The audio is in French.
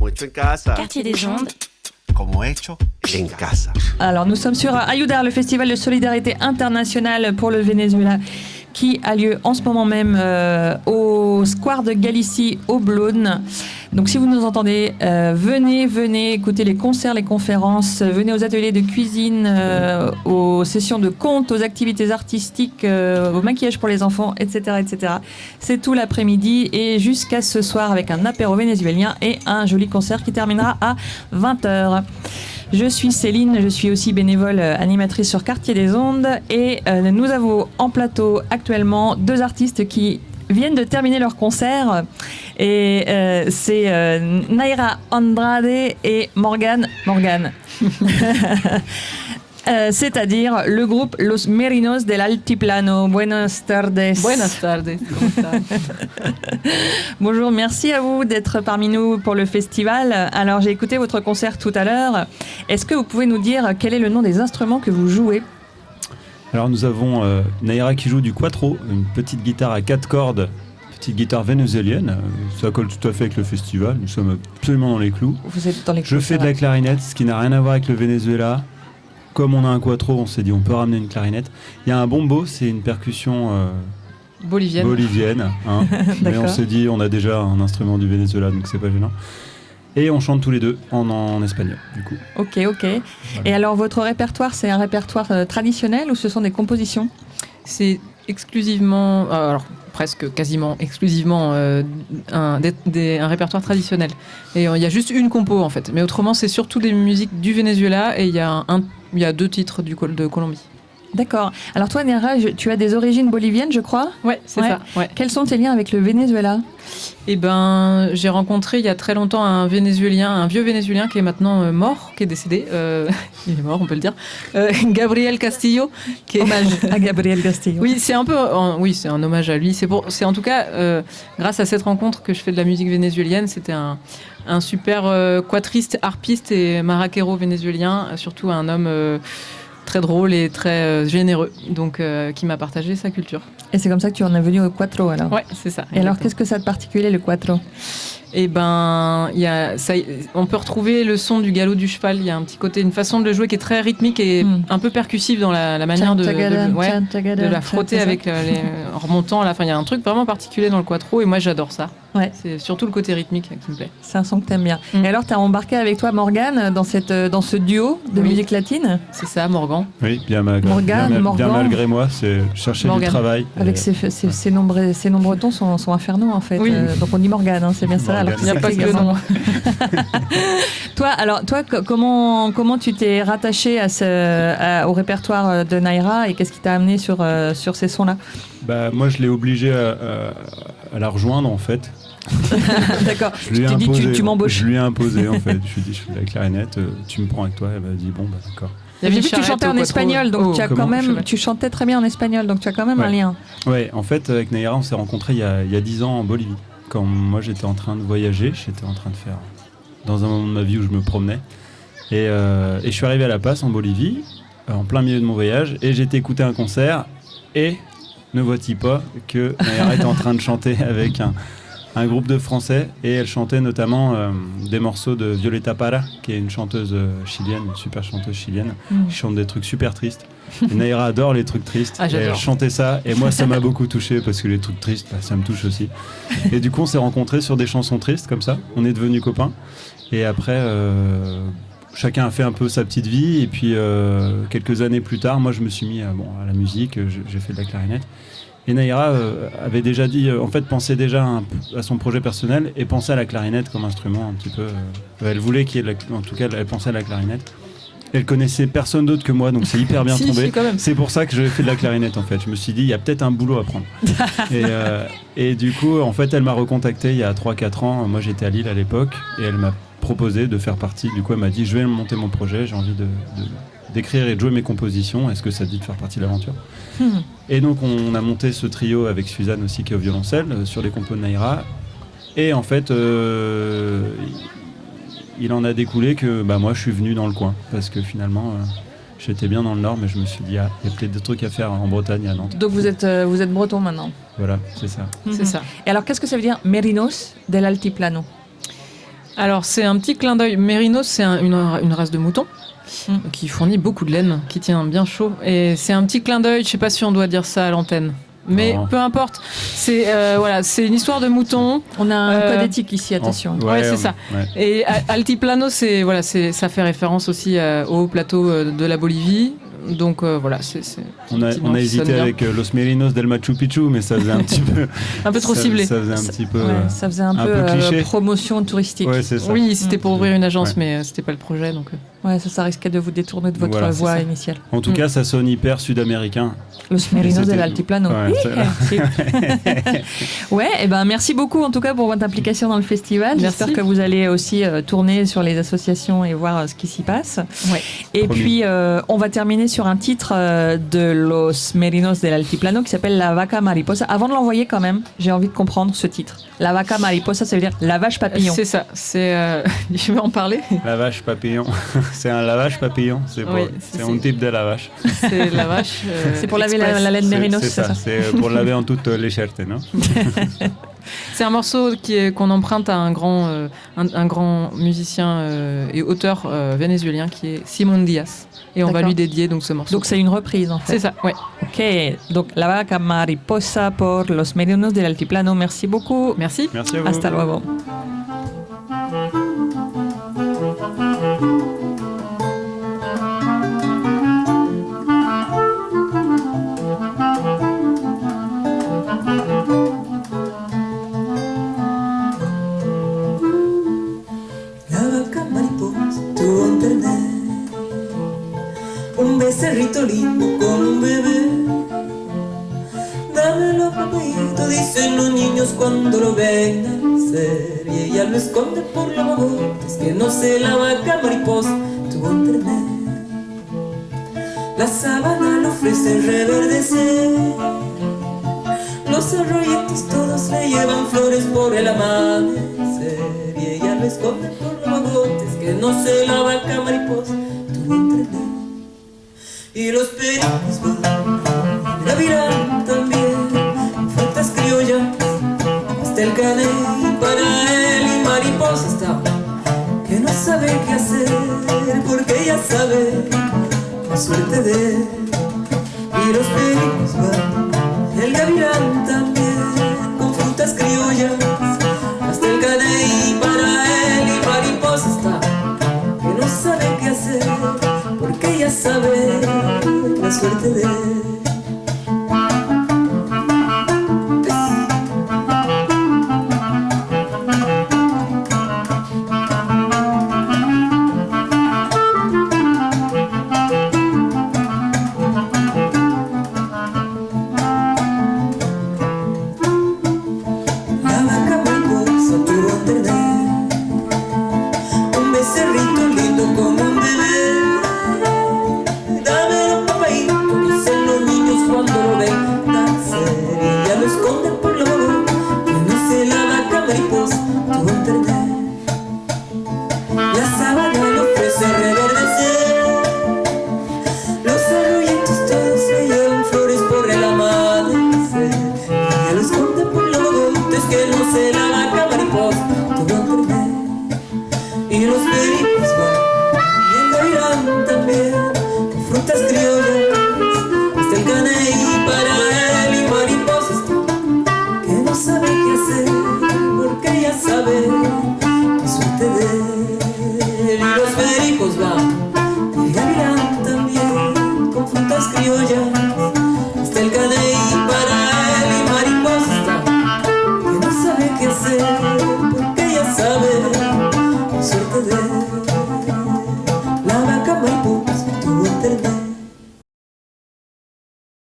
como hecho en casa. Quartier des Ondes. Como hecho en casa. Alors, nous sommes sur Ayudar, le festival de solidarité internationale pour le Venezuela, qui a lieu en ce moment même au Square de Galicie, au Blône. Donc, si vous nous entendez, venez écouter les concerts, les conférences, venez aux ateliers de cuisine, aux sessions de contes, aux activités artistiques, au maquillage pour les enfants, etc., etc. C'est tout l'après-midi et jusqu'à ce soir avec un apéro vénézuélien et un joli concert qui terminera à 20h. Je suis Céline, je suis aussi bénévole animatrice sur Quartier des Ondes et nous avons en plateau actuellement deux artistes qui viennent de terminer leur concert et c'est Naira Andrade et Morgan. C'est-à-dire le groupe Los Merinos del Altiplano. Buenas tardes. Buenas tardes. Bonjour, merci à vous d'être parmi nous pour le festival. Alors, j'ai écouté votre concert tout à l'heure. Est-ce que vous pouvez nous dire quel est le nom des instruments que vous jouez ? Alors, nous avons Naira qui joue du cuatro, une petite guitare à 4 cordes, petite guitare vénézuélienne. Ça colle tout à fait avec le festival. Nous sommes absolument dans les clous. Vous êtes dans les clous. Je fais de la clarinette, ce qui n'a rien à voir avec le Venezuela. Comme on a un cuatro, on s'est dit on peut ramener une clarinette. Il y a un bombo, c'est une percussion bolivienne hein. Mais on s'est dit on a déjà un instrument du Venezuela, donc c'est pas gênant. Et on chante tous les deux en espagnol, du coup. Ok. Voilà. Et alors, votre répertoire, c'est un répertoire traditionnel ou ce sont des compositions ? C'est exclusivement, alors presque quasiment exclusivement un répertoire traditionnel. Et il y a juste une compo en fait. Mais autrement, c'est surtout des musiques du Venezuela et il y a 2 titres de Colombie. D'accord. Alors toi, Naira, tu as des origines boliviennes, je crois ? Ouais, c'est ça. Ouais. Quels sont tes liens avec le Venezuela ? Eh ben, j'ai rencontré il y a très longtemps un vieux Vénézuélien qui est maintenant mort, qui est décédé. Il est mort, on peut le dire. Gabriel Castillo. Qui est... Hommage à Gabriel Castillo. Oui, c'est un peu, c'est un hommage à lui. C'est en tout cas grâce à cette rencontre que je fais de la musique vénézuélienne. C'était un super quatriste, harpiste et maraquero vénézuélien, surtout un homme très drôle et très généreux, donc qui m'a partagé sa culture. Et c'est comme ça que tu en es venu au cuatro, alors ? Ouais, c'est ça. Et alors, qu'est-ce que ça a de particulier, le cuatro ? Eh ben, on peut retrouver le son du galop du cheval. Il y a un petit côté, une façon de le jouer qui est très rythmique et un peu percussive dans la manière de la frotter avec en remontant à la fin. Il y a un truc vraiment particulier dans le cuatro et moi j'adore ça. Ouais. C'est surtout le côté rythmique qui me plaît. C'est un son que t'aimes bien. Et alors, t'as embarqué avec toi Morgane dans ce duo de musique latine ? C'est ça, Morgan. Oui, bien malgré moi, c'est chercher du travail. Avec ces nombreux tons sont infernaux en fait. Oui. Donc on dit Morgane, hein, c'est bien ça. Alors, il n'y a pas que le nom. Toi, comment tu t'es rattaché au répertoire de Naira et qu'est-ce qui t'a amené sur ces sons-là ? Moi, je l'ai obligé à la rejoindre en fait. D'accord. Je t'ai dit tu m'embauches. Je lui ai imposé en fait. Je lui ai dit je fais de la clarinette, tu me prends avec toi. Elle m'a dit bon d'accord. J'ai vu que tu chantais en espagnol, donc tu chantais très bien en espagnol, donc tu as quand même un lien. Ouais, en fait avec Naira on s'est rencontrés il y a 10 ans en Bolivie. Quand moi j'étais en train de voyager, j'étais en train de faire dans un moment de ma vie où je me promenais et je suis arrivé à La Paz en Bolivie en plein milieu de mon voyage et j'ai été écouter un concert et ne vois-t-il pas que Naira était en train de chanter avec un groupe de Français et elle chantait notamment des morceaux de Violeta Parra qui est une chanteuse chilienne, une super chanteuse chilienne qui chante des trucs super tristes. Et Naira adore les trucs tristes et elle chantait ça et moi ça m'a beaucoup touché parce que les trucs tristes ça me touche aussi. Et du coup on s'est rencontrés sur des chansons tristes comme ça, on est devenus copains et après chacun a fait un peu sa petite vie et puis quelques années plus tard moi je me suis mis à la musique, j'ai fait de la clarinette. Et Naira avait déjà dit, en fait, pensait déjà à son projet personnel et pensait à la clarinette comme instrument un petit peu. Elle voulait en tout cas, elle pensait à la clarinette. Elle connaissait personne d'autre que moi, donc c'est hyper bien tombé. C'est pour ça que j'ai fait de la clarinette, en fait. Je me suis dit, il y a peut-être un boulot à prendre. et du coup, en fait, elle m'a recontacté il y a 3-4 ans. Moi, j'étais à Lille à l'époque et elle m'a proposé de faire partie. Du coup, elle m'a dit, je vais monter mon projet, j'ai envie d'écrire et de jouer mes compositions, est-ce que ça te dit de faire partie de l'aventure ? Et donc on a monté ce trio avec Suzanne aussi qui est au violoncelle sur les compos de Naira et en fait il en a découlé que moi je suis venu dans le coin parce que finalement j'étais bien dans le nord mais je me suis dit il y a peut-être des trucs à faire en Bretagne à Nantes. Donc vous êtes breton maintenant. Voilà, c'est ça. C'est ça. Et alors qu'est-ce que ça veut dire Merinos del Altiplano ? Alors, c'est un petit clin d'œil. Mérinos, c'est une race de moutons qui fournit beaucoup de laine, qui tient bien chaud. Et c'est un petit clin d'œil, je sais pas si on doit dire ça à l'antenne. Mais peu importe, c'est c'est une histoire de moutons. On a un code éthique ici, attention. Ouais, c'est ça. Ouais. Et Altiplano, ça fait référence aussi au plateau de la Bolivie. Donc on a hésité avec Los Merinos del Machu Picchu, mais ça faisait un petit peu un peu trop ciblé. Ça faisait un petit peu. Ça faisait un peu cliché. promotion touristique. Ouais, c'est ça. Oui, c'était pour ouvrir une agence, mais c'était pas le projet. Donc. Ouais, ça risquait de vous détourner de votre voie initiale. En tout cas, ça sonne hyper sud-américain. Los Merinos del Altiplano. Ouais, et ben merci beaucoup en tout cas pour votre implication dans le festival. Merci. J'espère que vous allez aussi tourner sur les associations et voir ce qui s'y passe. Ouais. Et puis on va terminer sur un titre de Los Merinos del Altiplano qui s'appelle La Vaca Mariposa. Avant de l'envoyer quand même, j'ai envie de comprendre ce titre. La Vaca Mariposa, ça veut dire la vache papillon. C'est ça. Je vais en parler. La vache papillon. C'est un lavage papillon. C'est un type de lavage. C'est la vache. C'est pour laver la laine mérinos, c'est ça. C'est pour laver en toute légèreté, non? C'est un morceau qu'on emprunte à un grand musicien et auteur vénézuélien qui est Simon Diaz. Et on va lui dédier donc ce morceau. Donc c'est une reprise en fait. C'est ça, ouais. Ok, donc La Vaca Mariposa pour Los Merinos del Altiplano. Merci beaucoup. Merci. Merci à vous. Hasta luego. Un becerrito lindo con un bebé. Dámelo, papito, dicen los niños cuando lo ven nacer. Y ella lo esconde por los mogotes, que no se la vaca mariposa tuvo un terner. La sabana le ofrece reverdecer. Los arroyitos todos le llevan flores por el amanecer. Y ella lo esconde por los mogotes, que no se la vaca mariposa tuvo un terner. Y los pericos van, la virán también, frutas criollas, hasta el caney para él y mariposa está, que no sabe qué hacer, porque ella sabe la suerte de él. Y los pericos van, el gavilán también, con frutas criollas, hasta el caney para él y mariposa está, que no sabe qué hacer, porque ella sabe la suerte de él.